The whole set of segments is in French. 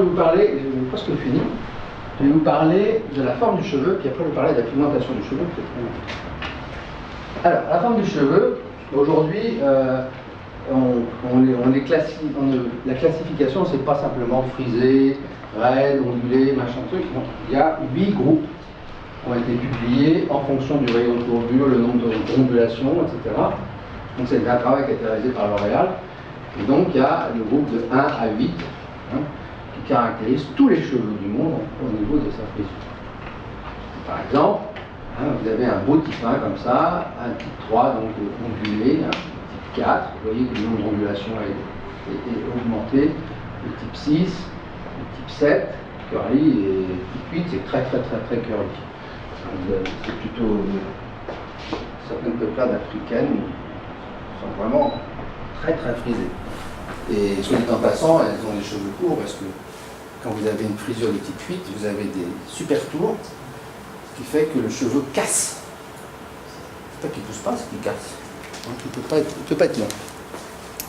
vais vous parler, j'ai presque fini, je vais vous parler de la forme du cheveu, puis après je vais vous parler de la pigmentation du cheveu. Alors, la forme du cheveu, aujourd'hui, la classification, c'est pas simplement frisé, raide, ondulé, machin truc. Non, il y a 8 groupes qui ont été publiés en fonction du rayon de courbure, le nombre d'ondulations, etc. Donc c'est un travail qui a été réalisé par L'Oréal. Et donc il y a le groupe de 1 à 8 qui caractérise tous les cheveux du monde au niveau de sa frisure. Par exemple, vous avez un beau type 1 comme ça, un type 3 donc ondulé, un type 4, vous voyez que le nombre d'ondulations est augmenté, le type 6, le type 7, curly, et le type 8 c'est très curly. C'est plutôt certaines peuplades africaines sont vraiment très frisées. Et soit dit en passant, elles ont les cheveux courts parce que quand vous avez une frisure de type 8, vous avez des super tours, ce qui fait que le cheveu casse. C'est pas qu'il ne pousse pas, c'est qu'il casse. Donc, il ne peut pas être long.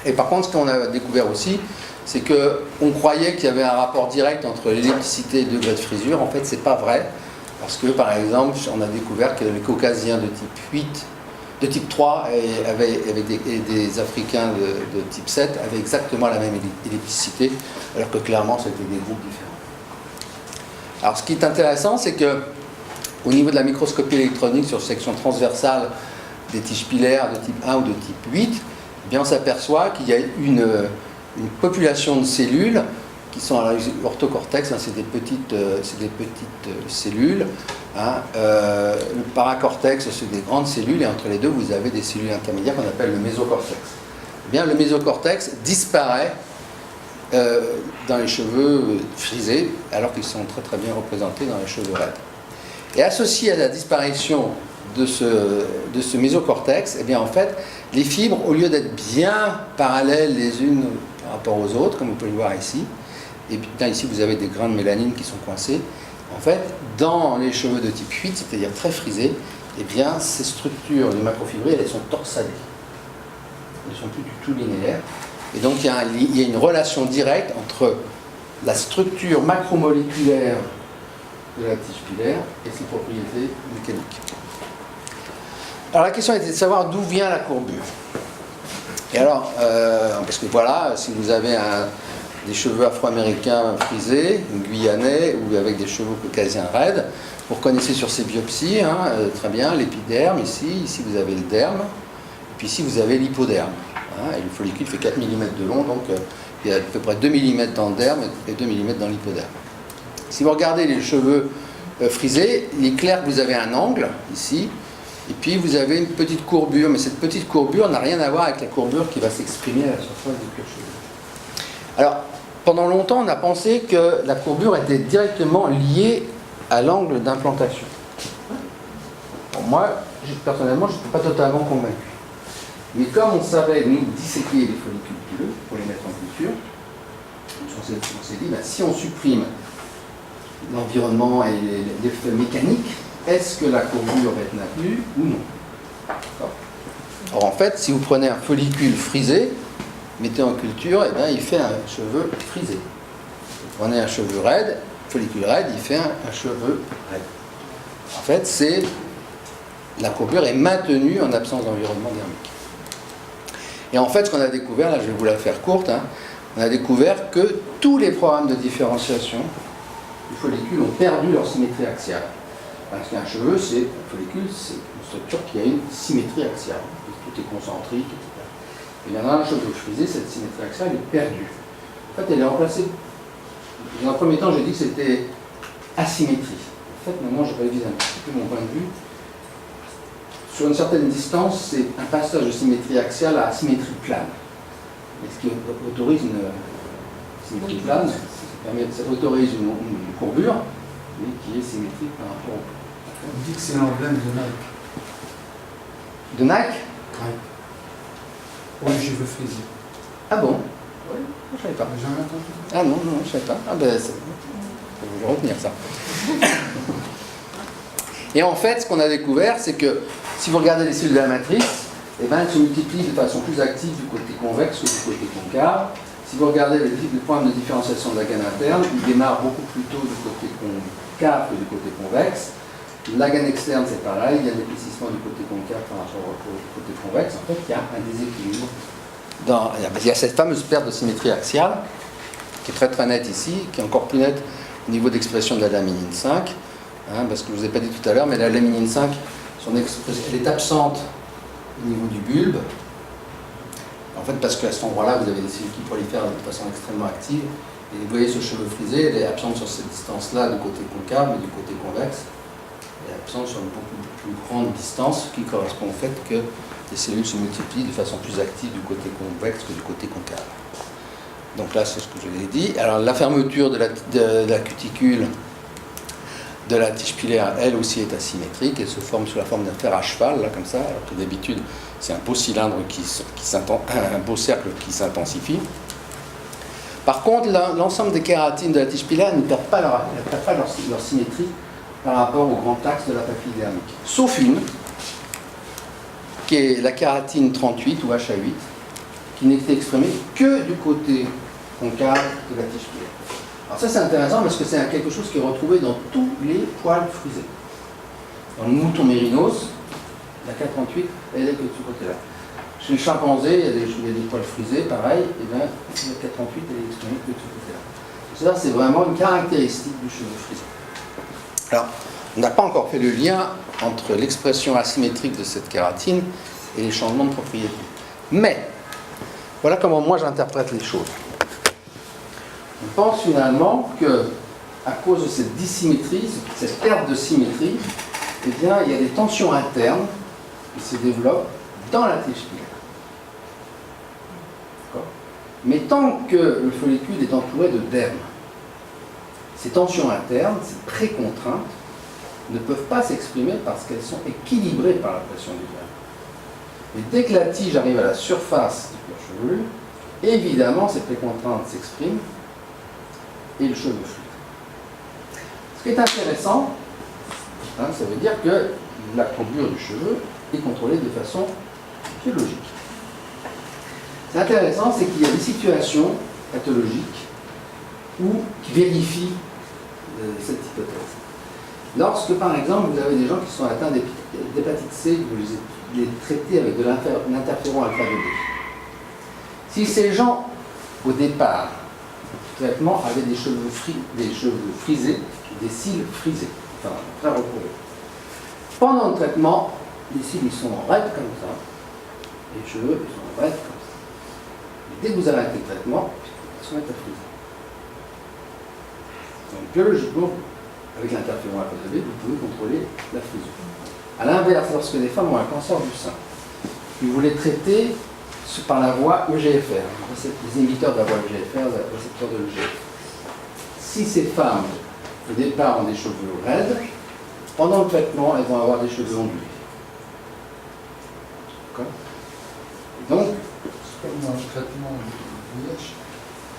Et par contre, ce qu'on a découvert aussi, c'est qu'on croyait qu'il y avait un rapport direct entre l'ellipticité et le degré de frisure. En fait, c'est pas vrai. Parce que, par exemple, on a découvert que les Caucasiens de type 8, de type 3 et des Africains de type 7 avaient exactement la même ellipticité, alors que clairement, c'était des groupes différents. Alors, ce qui est intéressant, c'est que au niveau de la microscopie électronique sur section transversale des tiges pilaires de type 1 ou de type 8, eh bien, on s'aperçoit qu'il y a une population de cellules qui sont à l'orthocortex, c'est des petites cellules. Le paracortex, c'est des grandes cellules, et entre les deux, vous avez des cellules intermédiaires qu'on appelle le mésocortex. Eh bien, le mésocortex disparaît dans les cheveux frisés, alors qu'ils sont très bien représentés dans les cheveux raides. Et associé à la disparition de ce mésocortex, eh bien, en fait, les fibres, au lieu d'être bien parallèles les unes par rapport aux autres, comme vous pouvez le voir ici, et bien ici vous avez des grains de mélanine qui sont coincés. En fait, dans les cheveux de type 8, c'est-à-dire très frisés, eh bien, ces structures de macrofibrilles, elles sont torsadées. Elles ne sont plus du tout linéaires. Et donc, il y a une relation directe entre la structure macromoléculaire de la tige pilaire et ses propriétés mécaniques. Alors, la question était de savoir d'où vient la courbure. Et alors, parce que voilà, si vous avez des cheveux afro-américains frisés, guyanais, ou avec des cheveux caucasiens raides, vous reconnaissez sur ces biopsies, très bien, l'épiderme ici vous avez le derme, et puis ici vous avez l'hypoderme. Et le follicule fait 4 mm de long, donc il y a à peu près 2 mm dans le derme et 2 mm dans l'hypoderme. Si vous regardez les cheveux frisés, il est clair que vous avez un angle, ici, et puis vous avez une petite courbure, mais cette petite courbure n'a rien à voir avec la courbure qui va s'exprimer à la surface du cuir chevelu. Alors, pendant longtemps, on a pensé que la courbure était directement liée à l'angle d'implantation. Bon, moi, personnellement, je ne suis pas totalement convaincu. Mais comme on savait nous disséquer les follicules pileux pour les mettre en culture, on s'est dit, si on supprime l'environnement et l'effet mécanique, est-ce que la courbure va être maintenue ou non? Or, en fait, si vous prenez un follicule frisé, mettez en culture, et bien, il fait un cheveu frisé. Vous prenez un cheveu raide, follicule raide, il fait un cheveu raide. En fait, la courbure est maintenue en absence d'environnement dermique. Et en fait, ce qu'on a découvert, là je vais vous la faire courte, on a découvert que tous les programmes de différenciation du follicule ont perdu leur symétrie axiale. Parce qu'un cheveu, un follicule, c'est une structure qui a une symétrie axiale. Tout est concentrique, etc. Et dans un cheveu frisé, cette symétrie axiale est perdue. En fait, elle est remplacée. Dans un premier temps, j'ai dit que c'était asymétrie. En fait, maintenant, je révise un petit peu mon point de vue. Sur une certaine distance, c'est un passage de symétrie axiale à asymétrie plane. Et ce qui autorise une symétrie plane, ça autorise une courbure, mais qui est symétrique par rapport au plan. On dit que c'est l'emblème de Nike. De Nike? Oui. Pour les cheveux frisés. Ah bon? Oui, je ne savais pas. Jamais entendu. Ah non, je ne savais pas. Ah ben, je vais retenir ça. Et en fait, ce qu'on a découvert, c'est que si vous regardez les cellules de la matrice, eh ben, elles se multiplient de façon plus active du côté convexe que du côté concave. Si vous regardez le point de différenciation de la gaine interne, il démarre beaucoup plus tôt du côté concave que du côté convexe. La gaine externe, c'est pareil, il y a l'épaississement du côté concave par rapport au côté convexe. En fait, il y a un déséquilibre. Il y a cette fameuse perte de symétrie axiale, qui est très très nette ici, qui est encore plus nette au niveau d'expression de la laminine 5. Parce que je ne vous ai pas dit tout à l'heure, mais la laminine 5, elle est absente au niveau du bulbe. En fait, parce qu'à cet endroit-là, vous avez des cellules qui prolifèrent de façon extrêmement active. Et vous voyez ce cheveu frisé, elle est absente sur cette distance-là du côté concave, mais du côté convexe. Elle est absente sur une beaucoup plus grande distance, ce qui correspond au fait que les cellules se multiplient de façon plus active du côté convexe que du côté concave. Donc là, c'est ce que je vous ai dit. Alors, la fermeture de la cuticule de la tige pilaire, elle aussi est asymétrique, elle se forme sous la forme d'un fer à cheval, là, comme ça, alors que d'habitude, c'est un beau cylindre, un beau cercle qui s'intensifie. Par contre, l'ensemble des kératines de la tige pilaire ne perdent pas leur symétrie par rapport au grand axe de la papille dermique. Sauf une, qui est la kératine 38 ou HA8, qui n'était exprimée que du côté concave de la tige pilaire. Alors ça c'est intéressant parce que c'est quelque chose qui est retrouvé dans tous les poils frisés. Dans le mouton mérinos, la K38, elle est que de ce côté-là. Chez le chimpanzé, il y a des poils frisés, pareil, et bien la K38 elle est exprimée que de ce côté-là. Ça c'est vraiment une caractéristique du cheveu frisé. Alors, on n'a pas encore fait le lien entre l'expression asymétrique de cette kératine et les changements de propriété. Mais, voilà comment moi j'interprète les choses. On pense finalement que, à cause de cette dissymétrie, cette perte de symétrie, eh bien, il y a des tensions internes qui se développent dans la tige pilaire. Mais tant que le follicule est entouré de derme, ces tensions internes, ces précontraintes, ne peuvent pas s'exprimer parce qu'elles sont équilibrées par la pression du derme. Et dès que la tige arrive à la surface du cuir chevelu, évidemment, ces précontraintes s'expriment et le cheveu flûte. Ce qui est intéressant, ça veut dire que la courbure du cheveu est contrôlée de façon biologique. C'est intéressant, c'est qu'il y a des situations pathologiques qui vérifient cette hypothèse. Lorsque, par exemple, vous avez des gens qui sont atteints d'hépatite C, vous les traitez avec de l'interféron alpha 2B. Si ces gens, au départ, du traitement, avaient des cheveux frisés, des cils frisés, enfin, très recourés. Pendant le traitement, les cils ils sont raides comme ça, les cheveux ils sont raides comme ça. Et dès que vous arrêtez le traitement, ils se mettent à friser. Donc, biologiquement, avec l'interféron alpha 2B, vous pouvez contrôler la frisure. A l'inverse, lorsque les femmes ont un cancer du sein, puis vous les traitez par la voie EGFR, les inhibiteurs de la voie EGFR, les récepteurs de l'EGFR. Si ces femmes, au départ, ont des cheveux raides, pendant le traitement, elles vont avoir des cheveux ondulés. D'accord ? Donc, c'est comme un traitement de VIH.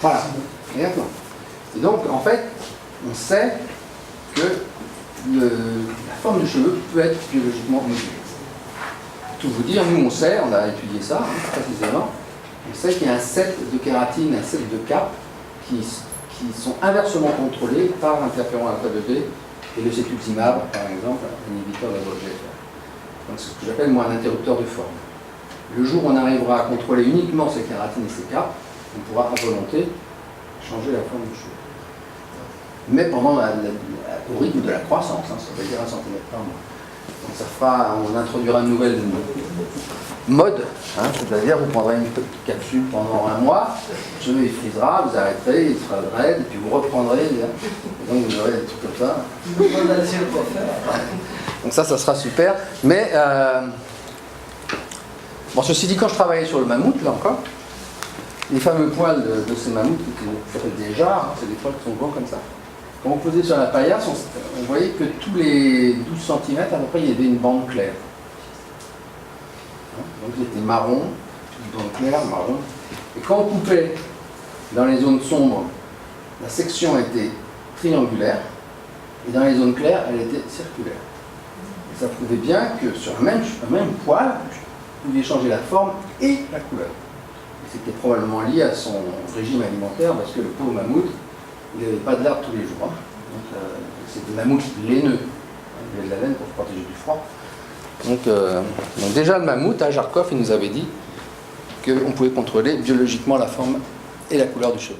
Voilà, exactement. Et donc, en fait, on sait que la forme du cheveu peut être biologiquement modulée. Tout vous dire, nous on sait, on a étudié ça précisément, on sait qu'il y a un set de kératine, un set de cap qui sont inversement contrôlés par l'interféron alpha 2B et le cetuximab, par exemple, un inhibiteur de la voie EGFR. Donc c'est ce que j'appelle moi un interrupteur de forme. Le jour où on arrivera à contrôler uniquement ces kératines et ces caps, on pourra à volonté changer la forme du cheveu. Mais pendant au rythme de la croissance, ça veut dire 1 cm par mois. Donc ça fera, on introduira une nouvelle mode, c'est-à-dire vous prendrez une petite capsule pendant 1 mois, le cheveu il frisera, vous arrêterez, il sera raide, et puis vous reprendrez, et donc vous aurez des trucs comme ça. Donc ça sera super. Mais, bon, ceci dit, quand je travaillais sur le mammouth, là encore, les fameux poils de ces mammouths, qui s'appellent des jarres, c'est des poils qui sont grands comme ça. Quand on posait sur la paillasse, on voyait que tous les 12 cm, à peu près, il y avait une bande claire. Donc il était marron, une bande claire, marron. Et quand on coupait dans les zones sombres, la section était triangulaire, et dans les zones claires, elle était circulaire. Et ça prouvait bien que sur un même poil, vous pouviez changer la forme et la couleur. C'était probablement lié à son régime alimentaire, parce que le pauvre mammouth, il n'avait pas de l'herbe tous les jours. Donc, c'était des mammouths laineux. Il avait de la laine pour se protéger du froid. Donc déjà, le mammouth, à Jarkov, il nous avait dit qu'on pouvait contrôler biologiquement la forme et la couleur du cheveu.